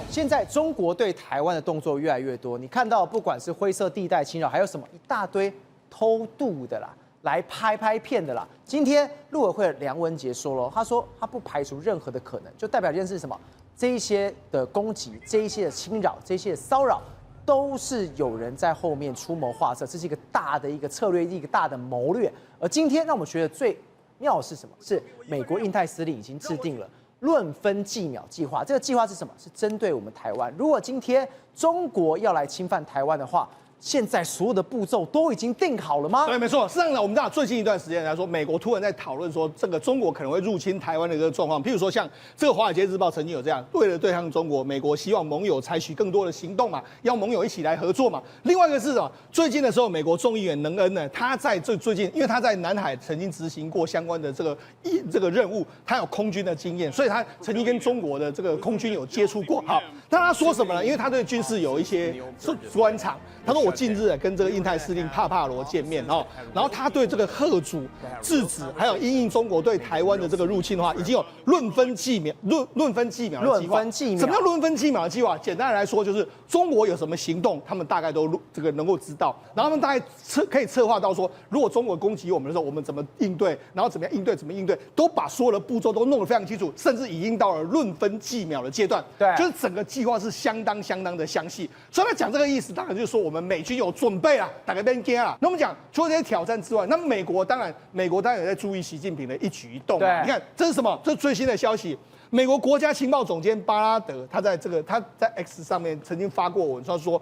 现在中国对台湾的动作越来越多，你看到不管是灰色地带侵扰，还有什么一大堆偷渡的啦，来拍片的啦。今天陆委会梁文杰说了，他说他不排除任何的可能，就代表一件事是什么？这一些的攻击，这一些的侵扰，这一些的骚扰，都是有人在后面出谋划策，这是一个大的一个策略，一个大的谋略。而今天让我们觉得最妙的是什么？是美国印太司令已经制定了论分计秒计划，这个计划是什么？是针对我们台湾。如果今天中国要来侵犯台湾的话，现在所有的步骤都已经定好了吗？对，没错。事实上呢，我们知道最近一段时间来说，美国突然在讨论说，这个中国可能会入侵台湾的这个状况。譬如说，像这个《华尔街日报》曾经有这样，为了对抗中国，美国希望盟友采取更多的行动嘛，要盟友一起来合作嘛。另外一个是什么？最近的时候，美国众议员能恩呢，他在最近，因为他在南海曾经执行过相关的这个任务，他有空军的经验，所以他曾经跟中国的这个空军有接触过。好，那他说什么呢？因为他对军事有一些专长，他说我近日跟这个印太司令帕帕罗见面哦，然后他对这个嚇阻、制止，还有因应中国对台湾的这个入侵的话，已经有论分计秒的计划。什么叫论分计秒的计划？简单来说，就是中国有什么行动，他们大概都这个能够知道，然后他们大概可以策划到说，如果中国攻击我们的时候，我们怎么应对，然后怎么样应对，怎么应对，都把所有的步骤都弄得非常清楚，甚至已经到了论分计秒的阶段。对，就是整个计划是相当的详细。所以他讲这个意思，当然就是说我们美军有准备啊，打个边惊啊。那我们讲除了这些挑战之外，那美国当然也在注意习近平的一举一动。对，你看这是什么？这是最新的消息。美国国家情报总监巴拉德，他在 X 上面曾经发过文，他说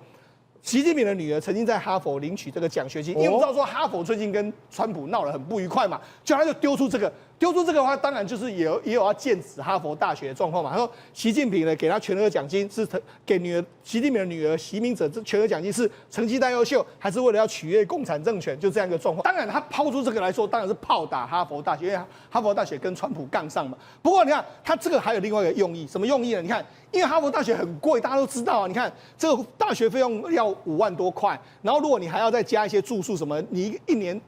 习近平的女儿曾经在哈佛领取这个奖学金，因为我们知道说哈佛最近跟川普闹得很不愉快嘛，就他就丢出这个的话，当然就是也有要剑指哈佛大学的状况嘛。他说习近平呢给他全额奖金是给习近平的女儿习明哲这全额奖金是成绩单优秀，还是为了要取悦共产政权，就这样一个状况。当然他抛出这个来说，当然是炮打哈佛大学，因为哈佛大学跟川普杠上嘛。不过你看他这个还有另外一个用意，什么用意呢？你看，因为哈佛大学很贵，大家都知道啊。你看这个大学费用要5万多块，然后如果你还要再加一些住宿什么，你一年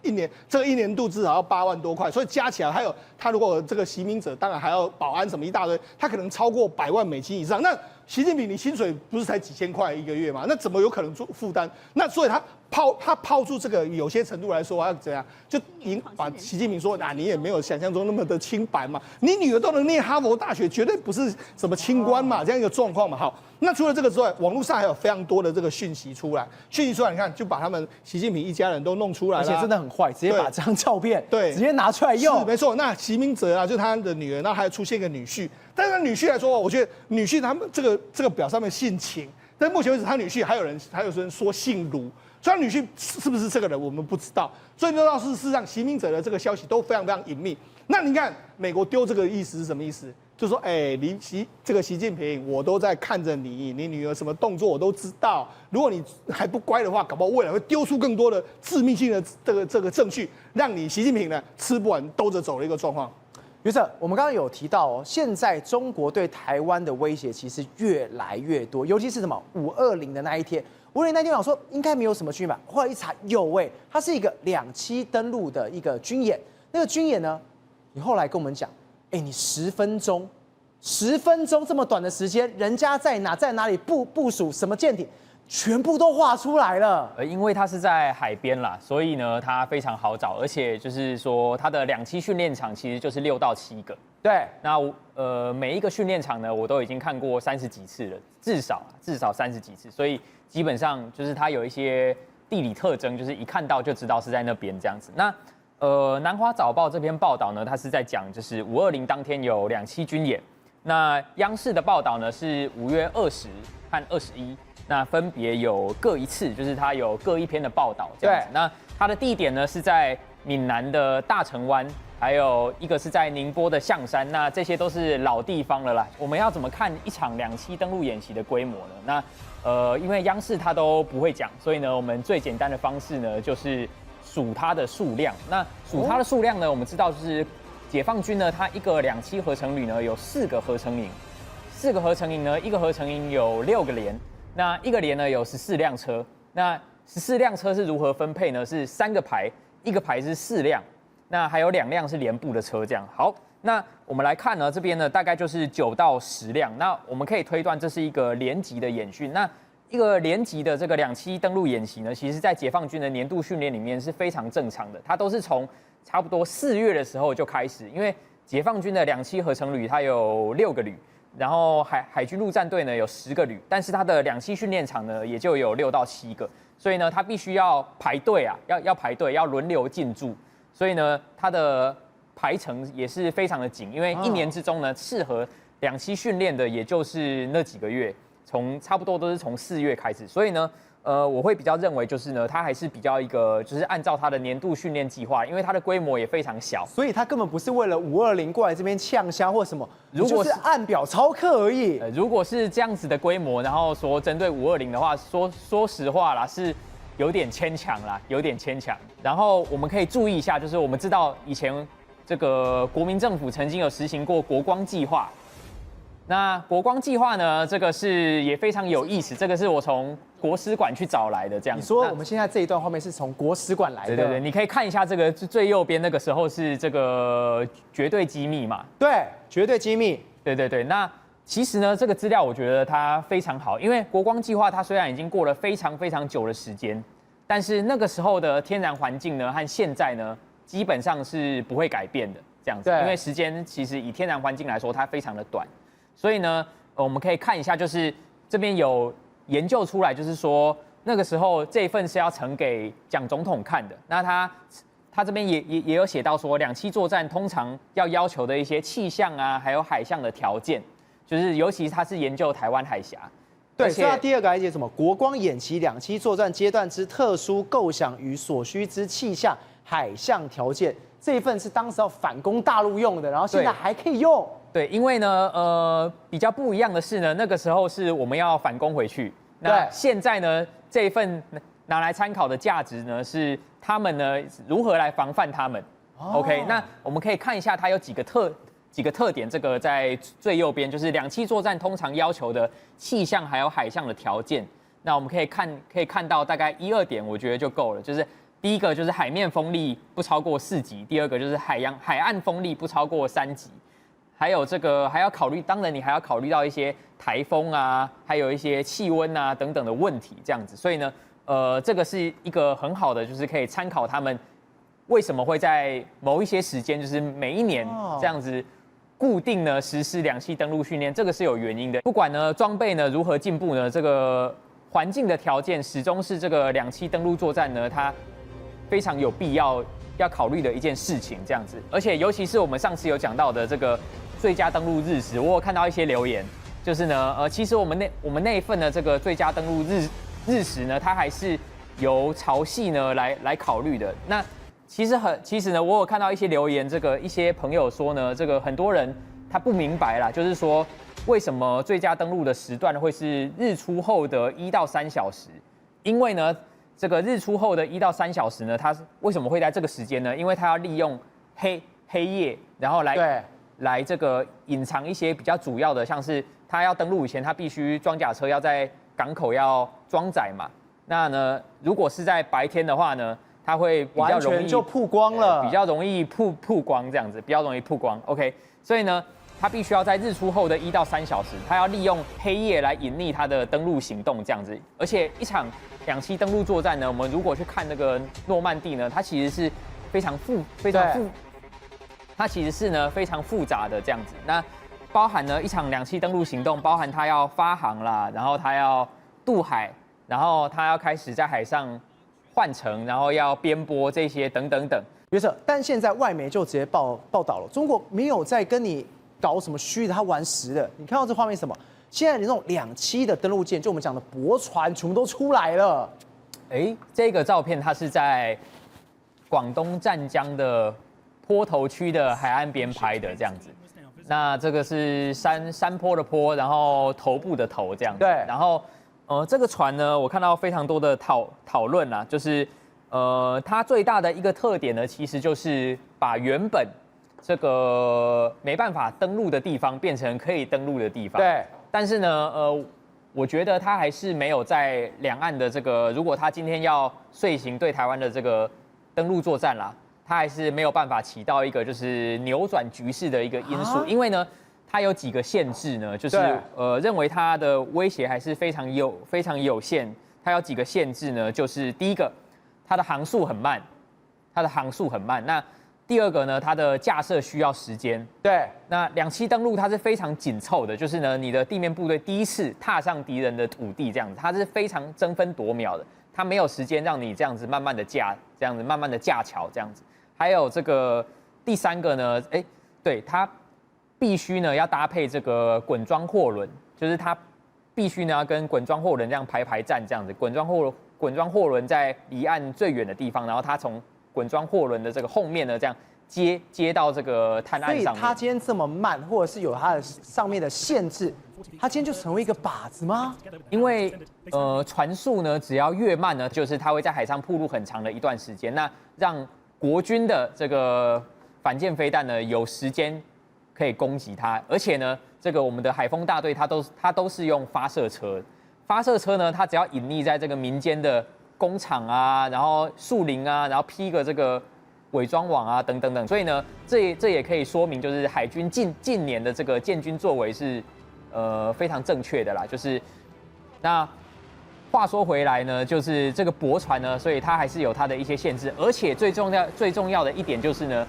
这个一年度至少要8万多块，所以加起来还有他如果这个习明哲当然还要保安什么一大堆，他可能超过100万美金以上。那习近平你薪水不是才几千块一个月嘛？那怎么有可能负担？那所以他抛出这个有些程度来说，要怎样？就把习近平说啊，你也没有想象中那么的清白嘛，你女儿都能念哈佛大学，绝对不是什么清官嘛，这样一个状况嘛。好，那除了这个之外，网络上还有非常多的这个讯息出来，你看就把他们习近平一家人都弄出来了，而且真的很坏，直接把这张照片对直接拿出来用，是没错。那习明哲啊，就他的女儿，那还有出现一个女婿，但是女婿来说，我觉得女婿他们这个表上面姓秦，但目前为止他女婿还有人说姓卢。所以他女婿是不是这个人，我们不知道。所以就到事实上，习明哲的这个消息都非常隐秘。那你看，美国丢这个意思是什么意思？就说，这个习近平，我都在看着你女儿什么动作我都知道。如果你还不乖的话，搞不好未来会丢出更多的致命性的这个证据，让你习近平呢吃不完兜着走的一个状况。于是我们刚刚有提到哦，现在中国对台湾的威胁其实越来越多，尤其是什么520的那一天。520那天我想说应该没有什么军演吧，后来一查有它是一个2栖登陆的一个军演。那个军演呢，你后来跟我们讲，你10分钟这么短的时间，人家在哪里部署什么舰艇，全部都画出来了。因为它是在海边啦，所以呢它非常好找，而且就是说它的2栖训练场其实就是6到7个。对，那每一个训练场呢，我都已经看过30几次了，至少30几次，所以基本上就是它有一些地理特征，就是一看到就知道是在那边这样子。那南华早报这篇报道呢，它是在讲就是520当天有2栖军演。那央视的报道呢是5月20和21，那分别有各一次，就是它有各一篇的报道这样子。那它的地点呢是在闽南的大城湾，还有一个是在宁波的象山，那这些都是老地方了啦。我们要怎么看一场2栖登陆演习的规模呢？那因为央视它都不会讲，所以呢，我们最简单的方式呢就是数它的数量。那数它的数量呢，我们知道就是解放军呢，它一个2栖合成旅呢有4个合成营，4个合成营呢，一个合成营有6个连，那一个连呢有14辆车。那14辆车是如何分配呢？是3个排，一个排是4辆。那还有2辆是连部的车，这样好。那我们来看呢，这边呢大概就是9到10辆，那我们可以推断这是一个连级的演训。那一个连级的这个2栖登陆演习呢，其实在解放军的年度训练里面是非常正常的，它都是从差不多4月的时候就开始，因为解放军的2栖合成旅它有6个旅，然后海军陆战队呢有10个旅，但是它的2栖训练场呢也就有6到7个，所以呢它必须要排队啊，要排队，要轮流进驻，所以呢它的排程也是非常的紧，因为1年之中呢适合2栖训练的也就是那几个月。差不多都是从4月开始，所以呢，我会比较认为就是呢，它还是比较一个就是按照它的年度训练计划，因为它的规模也非常小，所以它根本不是为了520过来这边呛虾或什么，如果是按表操课而已。如果是这样子的规模，然后说针对520的话，说实话啦，是有点牵强啦，有点牵强。然后我们可以注意一下，就是我们知道以前这个国民政府曾经有实行过国光计划。那国光计划呢？这个是也非常有意思，这个是我从国史馆去找来的。这样，你说我们现在这一段画面是从国史馆来的？对对对，你可以看一下这个最右边那个时候是这个绝对机密嘛？对，绝对机密。对对对，那其实呢，这个资料我觉得它非常好，因为国光计划它虽然已经过了非常非常久的时间，但是那个时候的天然环境呢和现在呢基本上是不会改变的。这样子，因为时间其实以天然环境来说，它非常的短。所以呢，我们可以看一下，就是这边有研究出来，就是说那个时候这一份是要呈给蒋总统看的。那他这边也有写到说，2栖作战通常要求的一些气象啊，还有海象的条件，就是尤其他是研究台湾海峡。对，所以他第二个还写什么？国光演习2栖作战阶段之特殊构想与所需之气象、海象条件。这一份是当时要反攻大陆用的，然后现在还可以用。对，因为呢，比较不一样的是呢，那个时候是我们要反攻回去。那现在呢，这一份拿来参考的价值呢，是他们呢如何来防范他们。OK， 那我们可以看一下它有几个特点。这个在最右边就是2栖作战通常要求的气象还有海象的条件。那我们可以看到大概1、2点，我觉得就够了。就是第一个就是海面风力不超过4级，第二个就是海岸风力不超过3级。还有这个还要考虑，当然你还要考虑到一些台风啊，还有一些气温啊等等的问题，这样子。所以呢，这个是一个很好的，就是可以参考他们为什么会在某一些时间，就是每一年这样子固定呢实施2栖登陆训练，这个是有原因的。不管呢装备呢如何进步呢，这个环境的条件始终是这个2栖登陆作战呢它非常有必要考虑的一件事情，这样子。而且尤其是我们上次有讲到的这个最佳登陆日时，我有看到一些留言，就是呢，其实我们那一份的这个最佳登陆日时呢，它还是由潮汐呢来考虑的。那其实呢，我有看到一些留言，这个一些朋友说呢，这个很多人他不明白啦，就是说为什么最佳登陆的时段会是日出后的1到3小时？因为呢，这个日出后的1到3小时呢，它为什么会在这个时间呢？因为它要利用黑夜，然后来这个隐藏一些比较主要的，像是他要登陆以前，他必须装甲车要在港口要装载嘛。那呢，如果是在白天的话呢，它会比较容易完全就曝光了，比较容易曝光这样子，比较容易曝光。OK， 所以呢，它必须要在日出后的1到3小时，它要利用黑夜来隐匿它的登陆行动这样子。而且一场2栖登陆作战呢，我们如果去看那个诺曼底呢，它其实是它其实是呢非常复杂的这样子，那包含呢一场2栖登陆行动，包含它要发航啦，然后它要渡海，然后它要开始在海上换乘，然后要编播这些等等等。约瑟，但现在外媒就直接报道了，中国没有在跟你搞什么虚的，他玩实的。你看到这画面是什么？现在你这种2栖的登陆舰，就我们讲的驳船，全部都出来了。这个照片它是在广东湛江的坡头区的海岸边拍的这样子，那这个是山坡的坡，然后头部的头这样子。对，然后这个船呢，我看到非常多的讨论啦，就是它最大的一个特点呢，其实就是把原本这个没办法登陆的地方变成可以登陆的地方。对，但是呢，我觉得它还是没有在两岸的这个，如果它今天要遂行对台湾的这个登陆作战啦。它还是没有办法起到一个就是扭转局势的一个因素，因为呢，它有几个限制呢，就是认为它的威胁还是非常有限。它有几个限制呢，就是第一个，它的航速很慢，那第二个呢，它的架设需要时间。对，那2栖登陆它是非常紧凑的，就是呢，你的地面部队第一次踏上敌人的土地，这样子，它是非常争分夺秒的，它没有时间让你这样子慢慢的架桥这样子。还有这个第三个呢，对，它必须呢要搭配这个滚装货轮，就是它必须呢要跟滚装货轮这样排站这样子，滚装货轮在离岸最远的地方，然后它从滚装货轮的这个后面呢，这样接到这个滩岸上面。所以它今天这么慢，或者是有它的上面的限制，它今天就成为一个靶子吗？因为船速呢，只要越慢呢，就是它会在海上暴露很长的一段时间，那让国军的这个反舰飞弹呢有时间可以攻击它，而且呢，这个我们的海锋大队它都是用发射车呢，它只要隐匿在这个民间的工厂啊，然后树林啊，然后披个这个伪装网啊，等等等，所以呢，这也可以说明，就是海军近年的这个建军作为是非常正确的啦。就是那话说回来呢，就是这个驳船呢，所以它还是有它的一些限制，而且最重要的一点就是呢，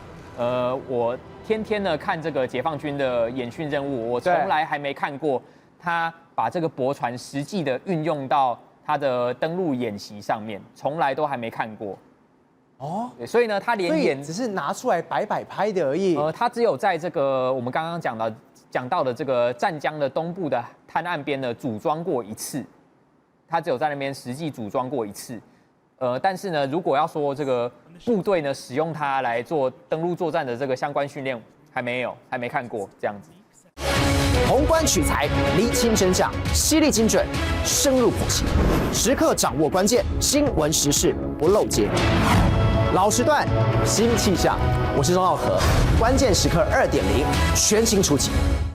我天天呢看这个解放军的演训任务，我从来还没看过他把这个驳船实际的运用到他的登陆演习上面，从来都还没看过。哦，所以呢，他连只是拿出来摆拍的而已。他只有在这个我们刚刚讲到的这个湛江的东部的滩岸边呢组装过一次，他只有在那边实际组装过一次。但是呢，如果要说这个部队呢使用它来做登陆作战的这个相关训练，还没看过这样子。宏观取材，厘清真相，犀利精准，深入剖析，时刻掌握关键新闻时事，不漏接。老时段，新气象，我是钟浩和，关键时刻2.0，全新出击。